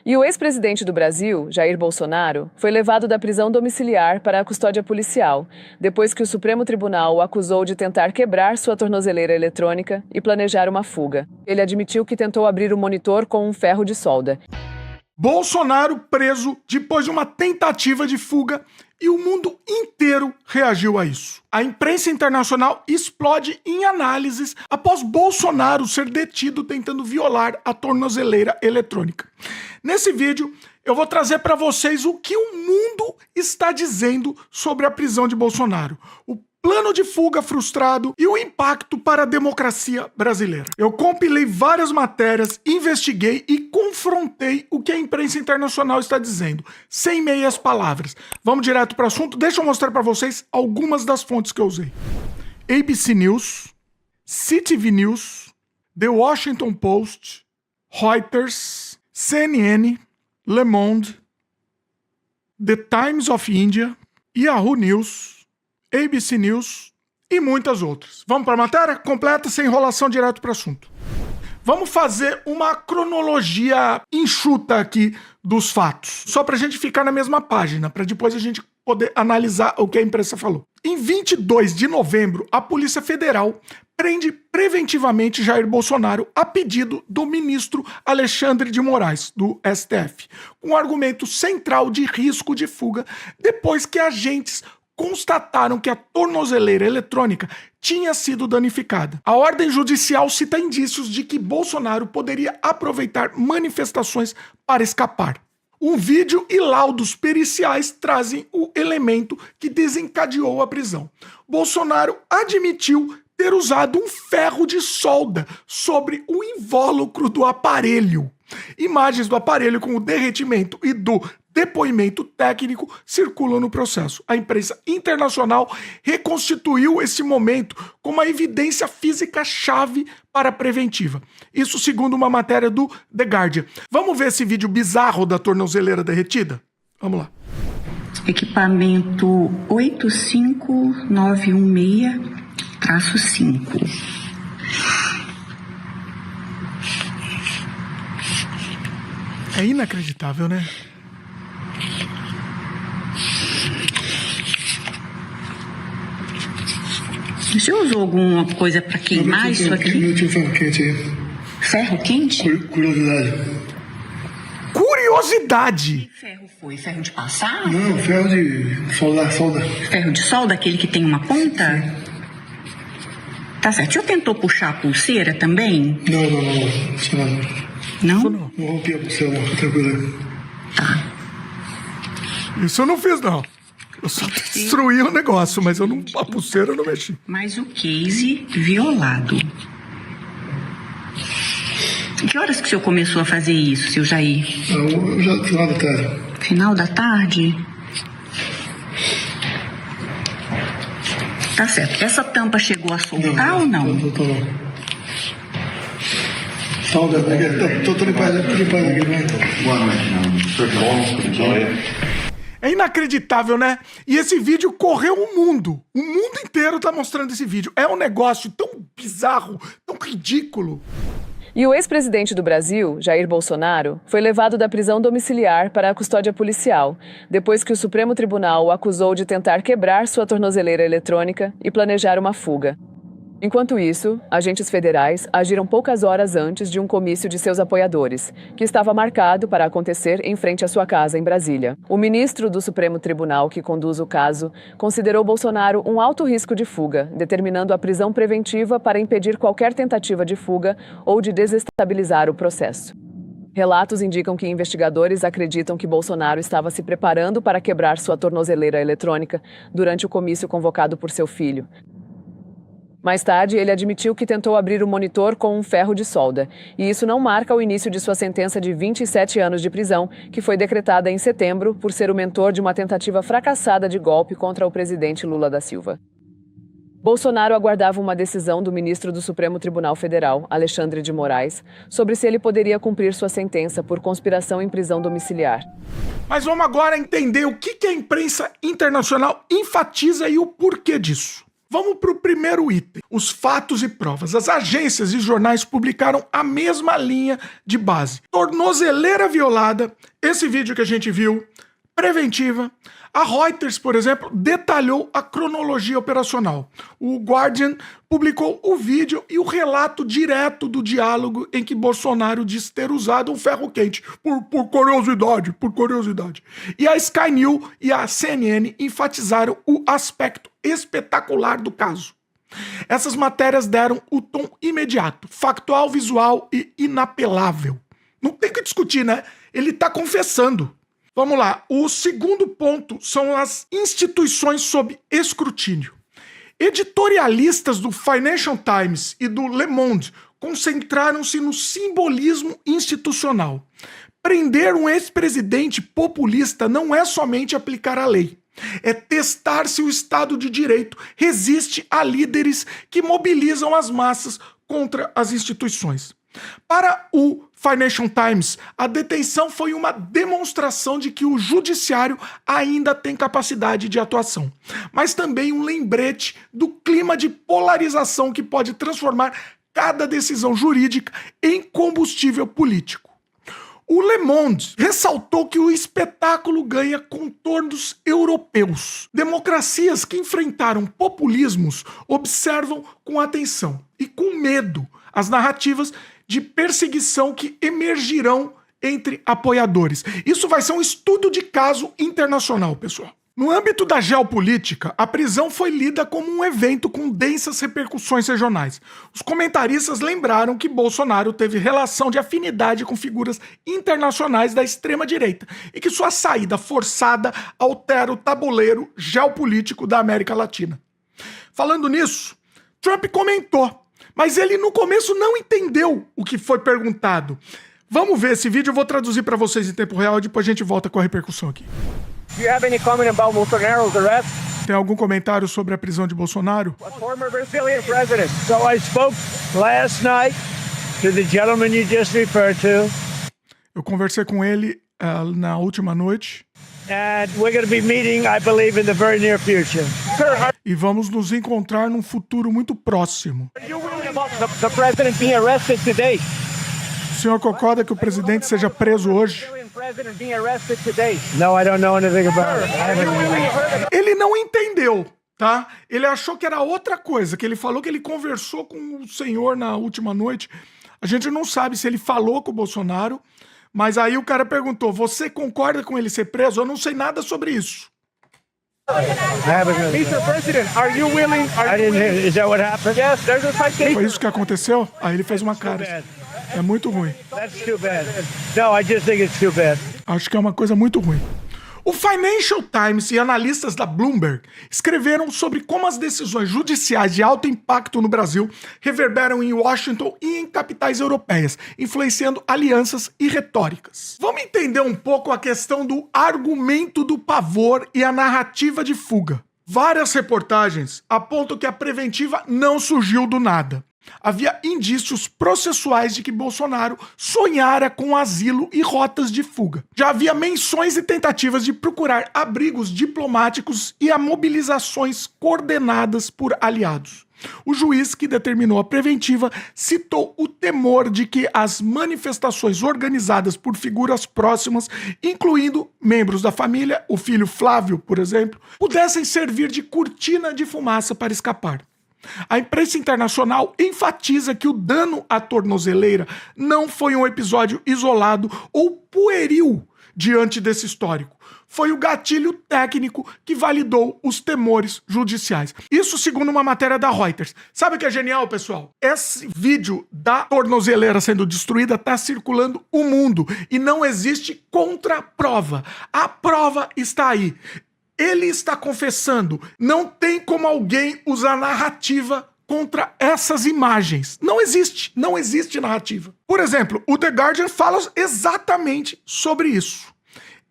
E o ex-presidente do Brasil, Jair Bolsonaro, foi levado da prisão domiciliar para a custódia policial, depois que o Supremo Tribunal o acusou de tentar quebrar sua tornozeleira eletrônica e planejar uma fuga. Ele admitiu que tentou abrir o monitor com um ferro de solda. Bolsonaro preso depois de uma tentativa de fuga e o mundo inteiro reagiu a isso. A imprensa internacional explode em análises após Bolsonaro ser detido tentando violar a tornozeleira eletrônica. Nesse vídeo, eu vou trazer para vocês o que o mundo está dizendo sobre a prisão de Bolsonaro, o plano de fuga frustrado e o impacto para a democracia brasileira. Eu compilei várias matérias, investiguei e confrontei o que a imprensa internacional está dizendo, sem meias palavras. Vamos direto para o assunto? Deixa eu mostrar para vocês algumas das fontes que eu usei. ABC News, CTV News, The Washington Post, Reuters, CNN, Le Monde, The Times of India, Yahoo News, ABC News e muitas outras. Vamos para a matéria completa, sem enrolação, direto para o assunto. Vamos fazer uma cronologia enxuta aqui dos fatos, só para a gente ficar na mesma página, para depois a gente poder analisar o que a imprensa falou. Em 22 de novembro, a Polícia Federal prende preventivamente Jair Bolsonaro a pedido do ministro Alexandre de Moraes, do STF, com o argumento central de risco de fuga, depois que agentes constataram que a tornozeleira eletrônica tinha sido danificada. A ordem judicial cita indícios de que Bolsonaro poderia aproveitar manifestações para escapar. Um vídeo e laudos periciais trazem o elemento que desencadeou a prisão. Bolsonaro admitiu ter usado um ferro de solda sobre o invólucro do aparelho. Imagens do aparelho com o derretimento e do depoimento técnico circulam no processo. A imprensa internacional reconstituiu esse momento como uma evidência física-chave para a preventiva. Isso segundo uma matéria do The Guardian. Vamos ver esse vídeo bizarro da tornozeleira derretida? Vamos lá. Equipamento 85916-5. É inacreditável, né? Você usou alguma coisa para queimar isso aqui? Não tinha ferro quente aí. Ferro quente? Curiosidade. Curiosidade! Que ferro foi? Ferro de passar? Não, ferro de solda. Ferro de solda, aquele que tem uma ponta? Sim. Tá certo. O senhor tentou puxar a pulseira também? Não. Não? Não rompi a pulseira, não. Tô tranquilo. Tá. Isso eu não fiz, não. Eu só destruí o negócio, mas a pulseira eu não mexi. Mas o case violado. Que horas que o senhor começou a fazer isso, seu Jair? Eu já final da tarde. Final da tarde? Tá certo. Essa tampa chegou a soltar ou não? Não. Solda, tô limpando aqui. Boa noite, não. Tudo bom? É inacreditável, né? E esse vídeo correu o mundo. O mundo inteiro tá mostrando esse vídeo. É um negócio tão bizarro, tão ridículo. E o ex-presidente do Brasil, Jair Bolsonaro, foi levado da prisão domiciliar para a custódia policial, depois que o Supremo Tribunal o acusou de tentar quebrar sua tornozeleira eletrônica e planejar uma fuga. Enquanto isso, agentes federais agiram poucas horas antes de um comício de seus apoiadores, que estava marcado para acontecer em frente à sua casa em Brasília. O ministro do Supremo Tribunal que conduz o caso considerou Bolsonaro um alto risco de fuga, determinando a prisão preventiva para impedir qualquer tentativa de fuga ou de desestabilizar o processo. Relatos indicam que investigadores acreditam que Bolsonaro estava se preparando para quebrar sua tornozeleira eletrônica durante o comício convocado por seu filho. Mais tarde, ele admitiu que tentou abrir o monitor com um ferro de solda, e isso não marca o início de sua sentença de 27 anos de prisão, que foi decretada em setembro por ser o mentor de uma tentativa fracassada de golpe contra o presidente Lula da Silva. Bolsonaro aguardava uma decisão do ministro do Supremo Tribunal Federal, Alexandre de Moraes, sobre se ele poderia cumprir sua sentença por conspiração em prisão domiciliar. Mas vamos agora entender o que a imprensa internacional enfatiza e o porquê disso. Vamos para o primeiro item, os fatos e provas. As agências e jornais publicaram a mesma linha de base. Tornozeleira violada, esse vídeo que a gente viu, preventiva. A Reuters, por exemplo, detalhou a cronologia operacional. O Guardian publicou o vídeo e o relato direto do diálogo em que Bolsonaro diz ter usado um ferro quente, por curiosidade. E a Sky News e a CNN enfatizaram o aspecto espetacular do caso. Essas matérias deram o tom imediato, factual, visual e inapelável. Não tem que discutir, né? Ele tá confessando. Vamos lá, o segundo ponto são as instituições sob escrutínio. Editorialistas do Financial Times e do Le Monde concentraram-se no simbolismo institucional. Prender um ex-presidente populista não é somente aplicar a lei, é testar se o Estado de Direito resiste a líderes que mobilizam as massas contra as instituições. Para o Financial Times, a detenção foi uma demonstração de que o judiciário ainda tem capacidade de atuação, mas também um lembrete do clima de polarização que pode transformar cada decisão jurídica em combustível político. O Le Monde ressaltou que o espetáculo ganha contornos europeus. Democracias que enfrentaram populismos observam com atenção e com medo as narrativas de perseguição que emergirão entre apoiadores. Isso vai ser um estudo de caso internacional, pessoal. No âmbito da geopolítica, a prisão foi lida como um evento com densas repercussões regionais. Os comentaristas lembraram que Bolsonaro teve relação de afinidade com figuras internacionais da extrema-direita e que sua saída forçada altera o tabuleiro geopolítico da América Latina. Falando nisso, Trump comentou, mas ele no começo não entendeu o que foi perguntado. Vamos ver esse vídeo, eu vou traduzir para vocês em tempo real e depois a gente volta com a repercussão aqui. Do you have any comment about Bolsonaro's arrest? Tem algum comentário sobre a prisão de Bolsonaro? A former Brazilian president. So I spoke last night to the gentleman you just referred to. Eu conversei com ele na última noite. And we're going to be meeting, I believe, in the very near future. Sir, E vamos nos encontrar num futuro muito próximo. are you worried about the president being arrested today? O senhor concorda que o presidente seja preso hoje? Brazilian president being arrested today? No, I don't know anything about it. I haven't really heard about Ele não entendeu, tá? Ele achou que era outra coisa, que ele falou que ele conversou com o senhor na última noite. A gente não sabe se ele falou com o Bolsonaro, mas aí o cara perguntou, você concorda com ele ser preso? Eu não sei nada sobre isso. I haven't really. Mr. President, are you willing? I didn't hear. Is that what happened? Yes, there's a citation. Foi isso que aconteceu? Aí ele fez uma cara. É muito ruim. That's too bad. No, I just think it's too bad. Acho que é uma coisa muito ruim. O Financial Times e analistas da Bloomberg escreveram sobre como as decisões judiciais de alto impacto no Brasil reverberam em Washington e em capitais europeias, influenciando alianças e retóricas. Vamos entender um pouco a questão do argumento do pavor e a narrativa de fuga. Várias reportagens apontam que a preventiva não surgiu do nada. Havia indícios processuais de que Bolsonaro sonhara com asilo e rotas de fuga. Já havia menções e tentativas de procurar abrigos diplomáticos e a mobilizações coordenadas por aliados. O juiz que determinou a preventiva citou o temor de que as manifestações organizadas por figuras próximas, incluindo membros da família, o filho Flávio, por exemplo, pudessem servir de cortina de fumaça para escapar. A imprensa internacional enfatiza que o dano à tornozeleira não foi um episódio isolado ou pueril diante desse histórico. Foi o gatilho técnico que validou os temores judiciais. Isso segundo uma matéria da Reuters. Sabe o que é genial, pessoal? Esse vídeo da tornozeleira sendo destruída está circulando o mundo e não existe contraprova. A prova está aí. Ele está confessando. Não tem como alguém usar narrativa contra essas imagens. Não existe narrativa. Por exemplo, o The Guardian fala exatamente sobre isso.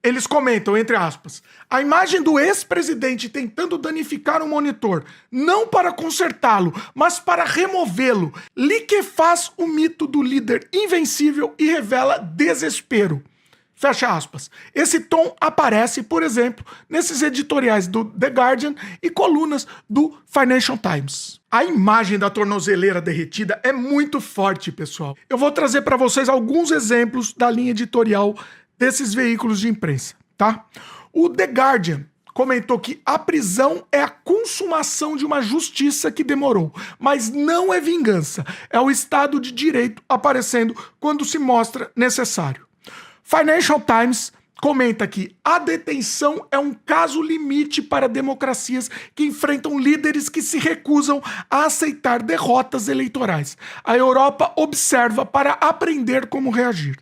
Eles comentam, entre aspas, a imagem do ex-presidente tentando danificar um monitor, não para consertá-lo, mas para removê-lo, liquefaz o mito do líder invencível e revela desespero. Fecha aspas. Esse tom aparece, por exemplo, nesses editoriais do The Guardian e colunas do Financial Times. A imagem da tornozeleira derretida é muito forte, pessoal. Eu vou trazer para vocês alguns exemplos da linha editorial desses veículos de imprensa, tá? O The Guardian comentou que a prisão é a consumação de uma justiça que demorou, mas não é vingança. É o Estado de Direito aparecendo quando se mostra necessário. Financial Times comenta que a detenção é um caso limite para democracias que enfrentam líderes que se recusam a aceitar derrotas eleitorais. A Europa observa para aprender como reagir.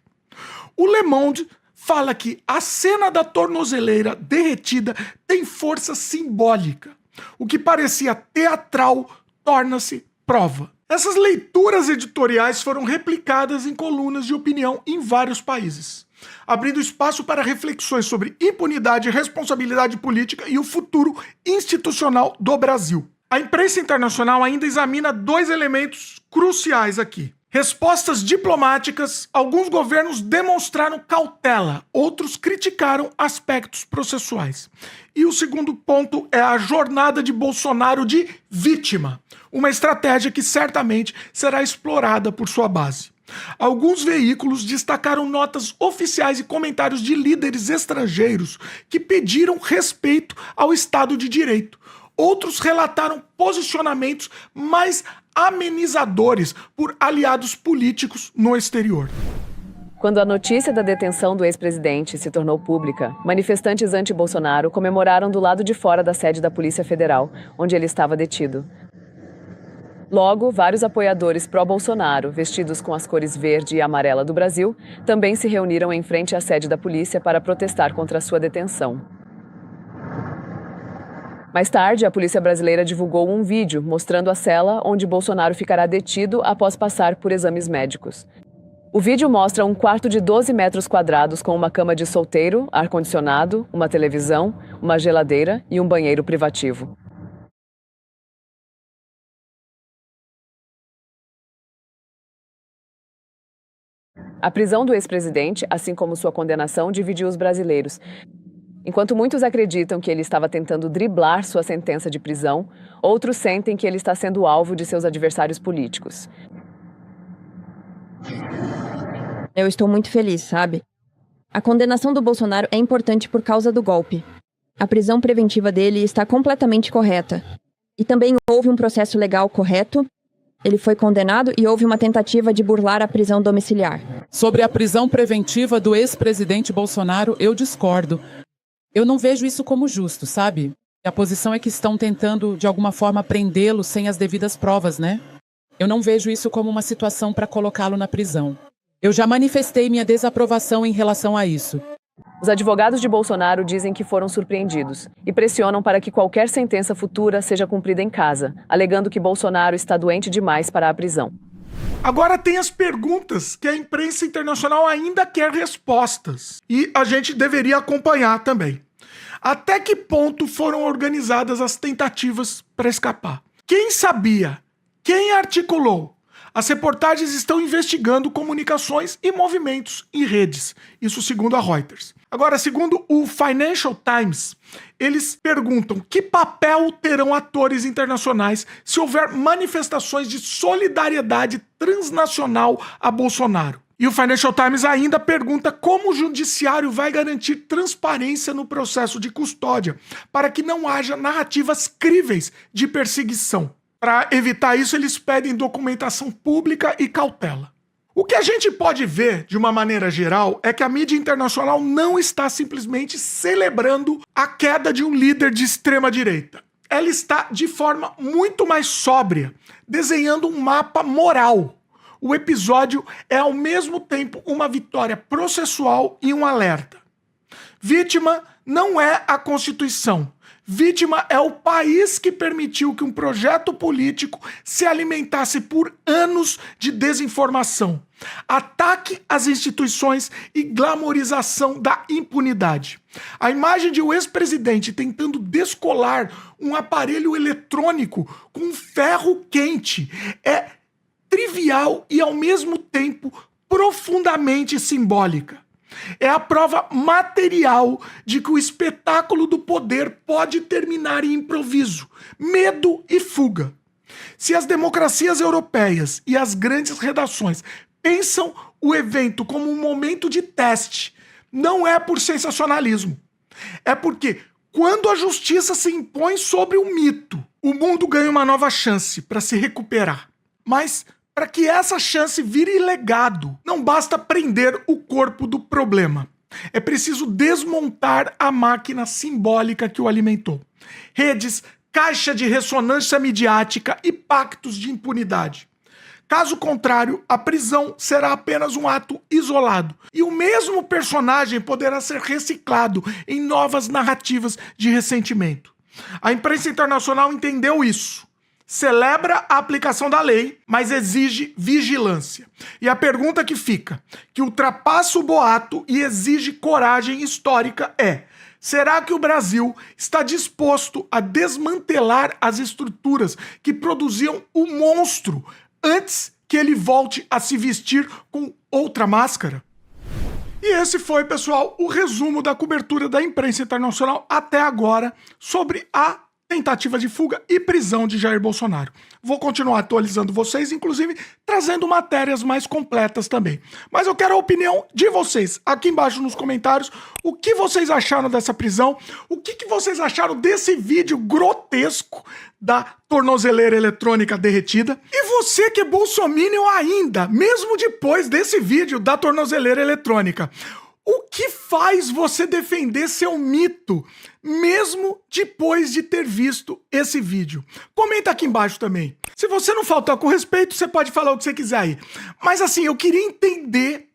O Le Monde fala que a cena da tornozeleira derretida tem força simbólica. O que parecia teatral torna-se prova. Essas leituras editoriais foram replicadas em colunas de opinião em vários países, abrindo espaço para reflexões sobre impunidade, responsabilidade política e o futuro institucional do Brasil. A imprensa internacional ainda examina dois elementos cruciais aqui. Respostas diplomáticas, alguns governos demonstraram cautela, outros criticaram aspectos processuais. E o segundo ponto é a jornada de Bolsonaro de vítima, uma estratégia que certamente será explorada por sua base. Alguns veículos destacaram notas oficiais e comentários de líderes estrangeiros que pediram respeito ao Estado de Direito. Outros relataram posicionamentos mais amenizadores por aliados políticos no exterior. Quando a notícia da detenção do ex-presidente se tornou pública, manifestantes anti-Bolsonaro comemoraram do lado de fora da sede da Polícia Federal, onde ele estava detido. Logo, vários apoiadores pró-Bolsonaro, vestidos com as cores verde e amarela do Brasil, também se reuniram em frente à sede da polícia para protestar contra a sua detenção. Mais tarde, a polícia brasileira divulgou um vídeo mostrando a cela onde Bolsonaro ficará detido após passar por exames médicos. O vídeo mostra um quarto de 12 metros quadrados com uma cama de solteiro, ar-condicionado, uma televisão, uma geladeira e um banheiro privativo. A prisão do ex-presidente, assim como sua condenação, dividiu os brasileiros. Enquanto muitos acreditam que ele estava tentando driblar sua sentença de prisão, outros sentem que ele está sendo alvo de seus adversários políticos. Eu estou muito feliz, sabe? A condenação do Bolsonaro é importante por causa do golpe. A prisão preventiva dele está completamente correta. E também houve um processo legal correto. Ele foi condenado e houve uma tentativa de burlar a prisão domiciliar. Sobre a prisão preventiva do ex-presidente Bolsonaro, eu discordo. Eu não vejo isso como justo, sabe? A posição é que estão tentando, de alguma forma, prendê-lo sem as devidas provas, né? Eu não vejo isso como uma situação para colocá-lo na prisão. Eu já manifestei minha desaprovação em relação a isso. Os advogados de Bolsonaro dizem que foram surpreendidos e pressionam para que qualquer sentença futura seja cumprida em casa, alegando que Bolsonaro está doente demais para a prisão. Agora tem as perguntas que a imprensa internacional ainda quer respostas. E a gente deveria acompanhar também. Até que ponto foram organizadas as tentativas para escapar? Quem sabia? Quem articulou? As reportagens estão investigando comunicações e movimentos em redes. Isso segundo a Reuters. Agora, segundo o Financial Times, eles perguntam que papel terão atores internacionais se houver manifestações de solidariedade transnacional a Bolsonaro. E o Financial Times ainda pergunta como o judiciário vai garantir transparência no processo de custódia para que não haja narrativas críveis de perseguição. Para evitar isso, eles pedem documentação pública e cautela. O que a gente pode ver, de uma maneira geral, é que a mídia internacional não está simplesmente celebrando a queda de um líder de extrema-direita. Ela está, de forma muito mais sóbria, desenhando um mapa moral. O episódio é, ao mesmo tempo, uma vitória processual e um alerta. Vítima não é a Constituição. Vítima é o país que permitiu que um projeto político se alimentasse por anos de desinformação, ataque às instituições e glamorização da impunidade. A imagem de um ex-presidente tentando descolar um aparelho eletrônico com ferro quente é trivial e, ao mesmo tempo, profundamente simbólica. É a prova material de que o espetáculo do poder pode terminar em improviso, medo e fuga. Se as democracias europeias e as grandes redações pensam o evento como um momento de teste, não é por sensacionalismo. É porque, quando a justiça se impõe sobre o mito, o mundo ganha uma nova chance para se recuperar. Mas, para que essa chance vire legado, não basta prender o corpo do problema. É preciso desmontar a máquina simbólica que o alimentou. Redes, caixa de ressonância midiática e pactos de impunidade. Caso contrário, a prisão será apenas um ato isolado e o mesmo personagem poderá ser reciclado em novas narrativas de ressentimento. A imprensa internacional entendeu isso. Celebra a aplicação da lei, mas exige vigilância. E a pergunta que fica, que ultrapassa o boato e exige coragem histórica é: será que o Brasil está disposto a desmantelar as estruturas que produziam o monstro antes que ele volte a se vestir com outra máscara? E esse foi, pessoal, o resumo da cobertura da imprensa internacional até agora sobre a tentativa de fuga e prisão de Jair Bolsonaro. Vou continuar atualizando vocês, inclusive trazendo matérias mais completas também. Mas eu quero a opinião de vocês aqui embaixo nos comentários. O que vocês acharam dessa prisão? O que vocês acharam desse vídeo grotesco da tornozeleira eletrônica derretida? E você que é bolsominion ainda, mesmo depois desse vídeo da tornozeleira eletrônica, o que faz você defender seu mito, mesmo depois de ter visto esse vídeo? Comenta aqui embaixo também. Se você não faltar com respeito, você pode falar o que você quiser aí. Mas assim, eu queria entender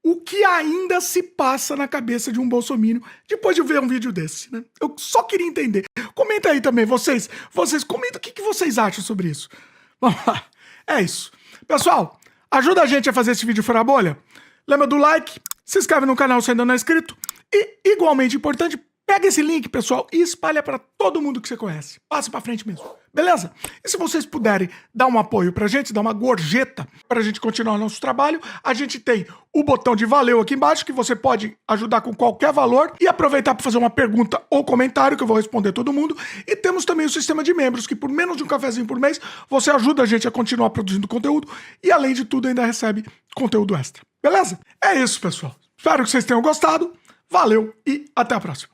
o que ainda se passa na cabeça de um bolsominion depois de ver um vídeo desse, né? Eu só queria entender. Comenta aí também, vocês comentam o que vocês acham sobre isso. Vamos lá, é isso. Pessoal, ajuda a gente a fazer esse vídeo furar a bolha. Lembra do like? Se inscreve no canal se ainda não é inscrito. E, igualmente importante, pega esse link, pessoal, e espalha para todo mundo que você conhece. Passa para frente mesmo. Beleza? E se vocês puderem dar um apoio pra gente, dar uma gorjeta pra gente continuar o nosso trabalho, a gente tem o botão de valeu aqui embaixo, que você pode ajudar com qualquer valor e aproveitar para fazer uma pergunta ou comentário, que eu vou responder todo mundo. E temos também o sistema de membros, que por menos de um cafezinho por mês, você ajuda a gente a continuar produzindo conteúdo e, além de tudo, ainda recebe conteúdo extra. Beleza? É isso, pessoal. Espero que vocês tenham gostado. Valeu e até a próxima.